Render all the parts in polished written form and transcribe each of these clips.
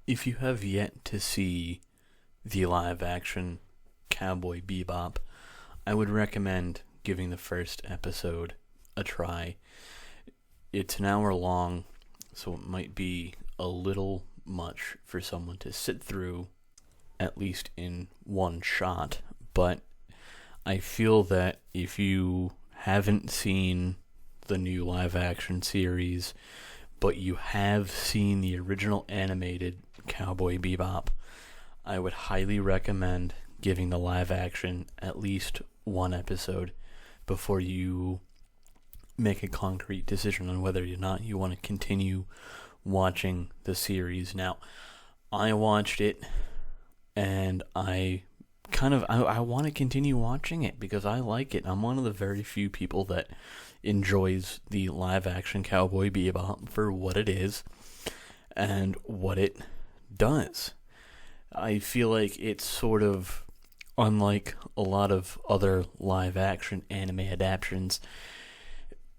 If you have yet to see the live action Cowboy Bebop, I would recommend giving the first episode a try. It's an hour long, so it might be a little much for someone to sit through, at least in one shot, but I feel that if you haven't seen the new live action series, but you have seen the original animated Cowboy Bebop, I would highly recommend giving the live action at least one episode before you make a concrete decision on whether or not you want to continue watching the series. Now, I watched it and I want to continue watching it because I like it. I'm one of the very few people that enjoys the live action Cowboy Bebop for what it is and what it does. I feel like it's sort of unlike a lot of other live action anime adaptations,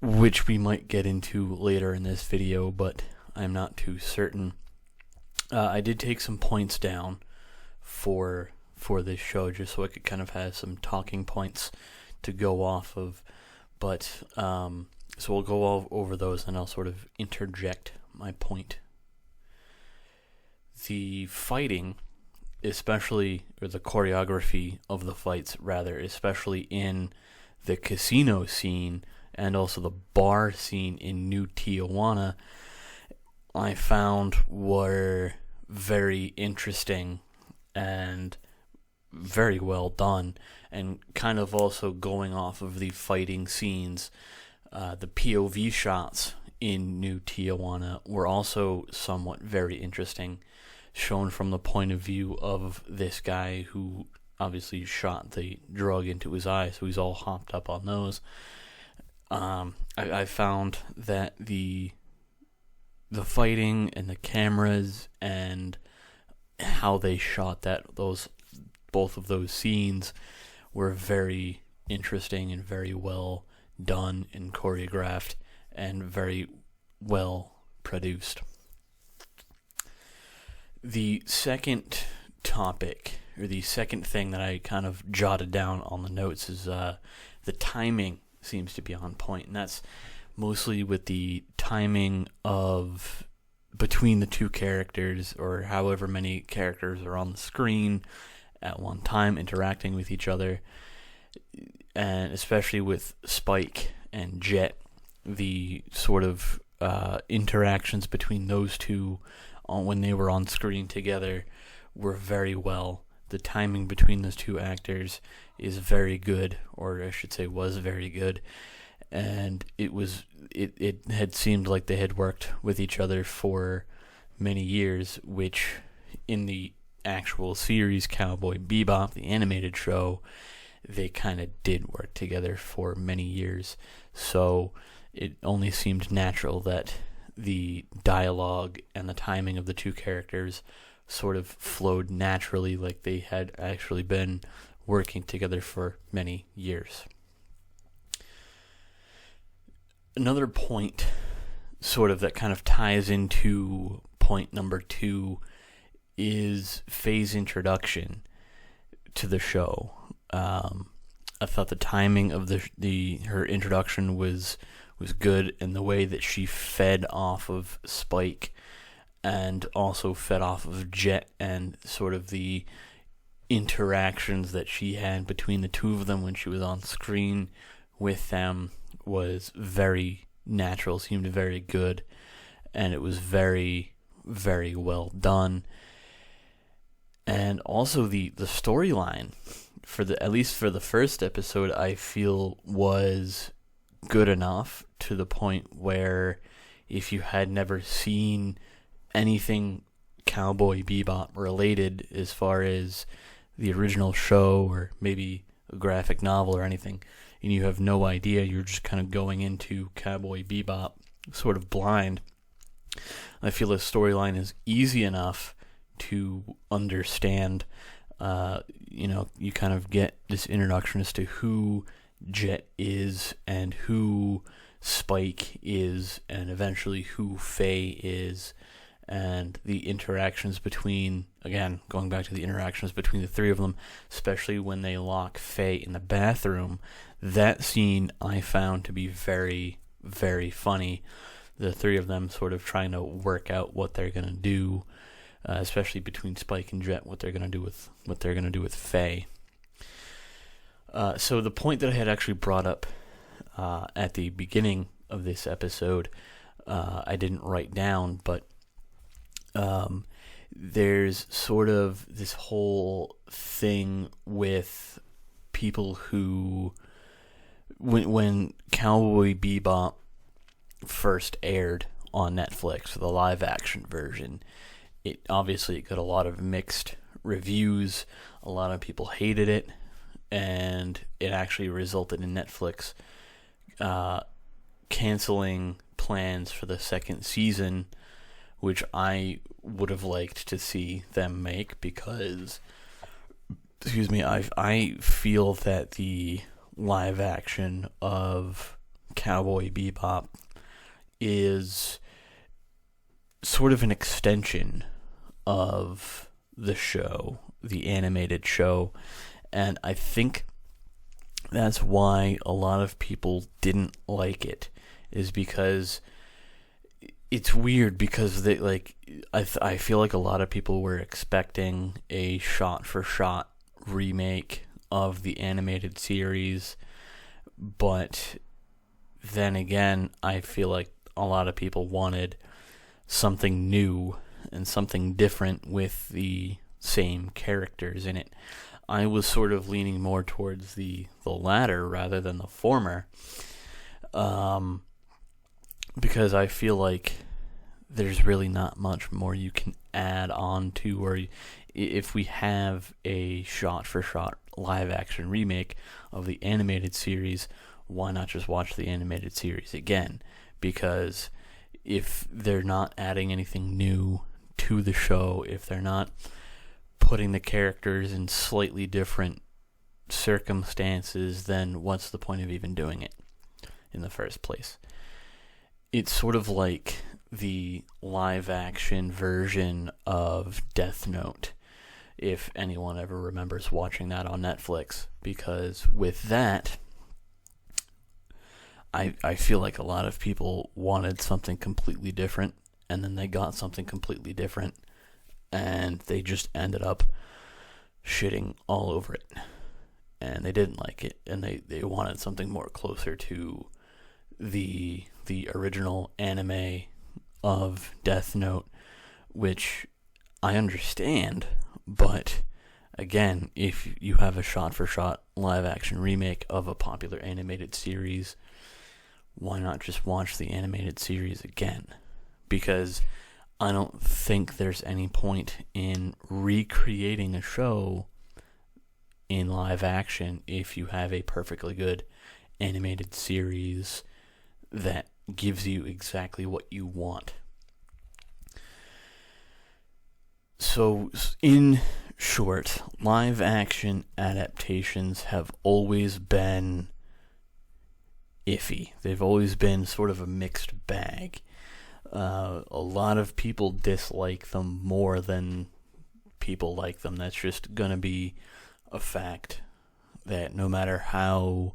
which we might get into later in this video, but I'm not too certain. I did take some points down for this show just so I could kind of have some talking points to go off of, but so we'll go over those and I'll sort of interject my point. The fighting, especially, or the choreography of the fights rather, especially in the casino scene and also the bar scene in New Tijuana, I found were very interesting and very well done, and kind of also going off of the fighting scenes, the POV shots in New Tijuana were also somewhat very interesting, shown from the point of view of this guy who obviously shot the drug into his eye, so he's all hopped up on those. I found that the fighting and the cameras and how they shot both of those scenes were very interesting and very well done and choreographed and very well produced. The second topic, or the second thing that I kind of jotted down on the notes, is the timing seems to be on point, and that's mostly with the timing of between the two characters, or however many characters are on the screen at one time interacting with each other, and especially with Spike and Jet, the sort of interactions between those two when they were on screen together were very well. The timing between those two actors is very good, or I should say was very good, and it had seemed like they had worked with each other for many years, which in the actual series Cowboy Bebop, the animated show, they kind of did work together for many years, so it only seemed natural that the dialogue and the timing of the two characters sort of flowed naturally, like they had actually been working together for many years. Another point sort of that kind of ties into point number 2 is Faye's introduction to the show. I thought the timing of her introduction was good, and the way that she fed off of Spike and also fed off of Jet, and sort of the interactions that she had between the two of them when she was on screen with them was very natural, seemed very good, and it was very, very well done. And also the storyline at least for the first episode, I feel was good enough to the point where if you had never seen anything Cowboy Bebop related as far as the original show or maybe a graphic novel or anything, and you have no idea, you're just kind of going into Cowboy Bebop sort of blind, I feel the storyline is easy enough to understand. You kind of get this introduction as to who Jet is and who Spike is, and eventually who Faye is, and the interactions between, again, going back to the interactions between the three of them, especially when they lock Faye in the bathroom, that scene I found to be very, very funny. The three of them sort of trying to work out what they're gonna do, especially between Spike and Jet, what they're gonna do with Faye. So the point that I had actually brought up at the beginning of this episode, I didn't write down, but there's sort of this whole thing with people who, when Cowboy Bebop first aired on Netflix, the live action version, it obviously got a lot of mixed reviews. A lot of people hated it, and it actually resulted in Netflix canceling plans for the second season, which I would have liked to see them make, because, I feel that the live action of Cowboy Bebop is sort of an extension of the show, the animated show, and I think that's why a lot of people didn't like it, is because it's weird, because they, like, I feel like a lot of people were expecting a shot-for-shot remake of the animated series, but then again, I feel like a lot of people wanted something new and something different with the same characters in it. I was sort of leaning more towards the latter rather than the former, because I feel like there's really not much more you can add on to, or if we have a shot-for-shot live-action remake of the animated series, why not just watch the animated series again? Because if they're not adding anything new to the show, if they're not putting the characters in slightly different circumstances, then what's the point of even doing it in the first place? It's sort of like the live-action version of Death Note, if anyone ever remembers watching that on Netflix, because with that, I feel like a lot of people wanted something completely different, and then they got something completely different, and they just ended up shitting all over it, and they didn't like it, and they wanted something more closer to the original anime of Death Note, which I understand, but again, if you have a shot-for-shot live-action remake of a popular animated series, why not just watch the animated series again? Because I don't think there's any point in recreating a show in live action if you have a perfectly good animated series that gives you exactly what you want. So, in short, live action adaptations have always been iffy. They've always been sort of a mixed bag. A lot of people dislike them more than people like them. That's just gonna be a fact, that no matter how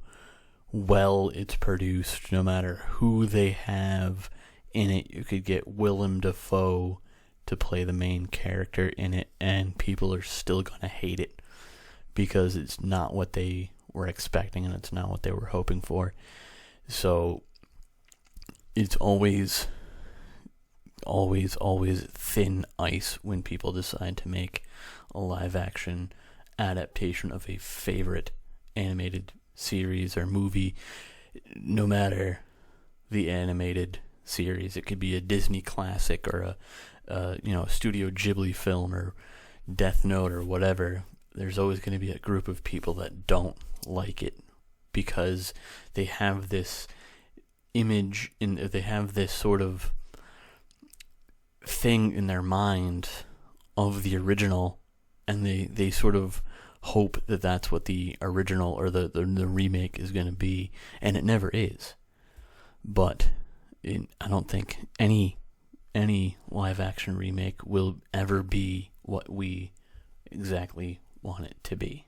well it's produced, no matter who they have in it, you could get Willem Dafoe to play the main character in it, and people are still gonna hate it because it's not what they were expecting and it's not what they were hoping for. So it's always thin ice when people decide to make a live action adaptation of a favorite animated series or movie, no matter the animated series. It could be a Disney classic or a Studio Ghibli film or Death Note or whatever. There's always going to be a group of people that don't like it because they have this image, they have this sort of thing in their mind of the original, and they sort of hope that that's what the original or the remake is going to be, and it never is. But I don't think any any live action remake will ever be what we exactly want it to be.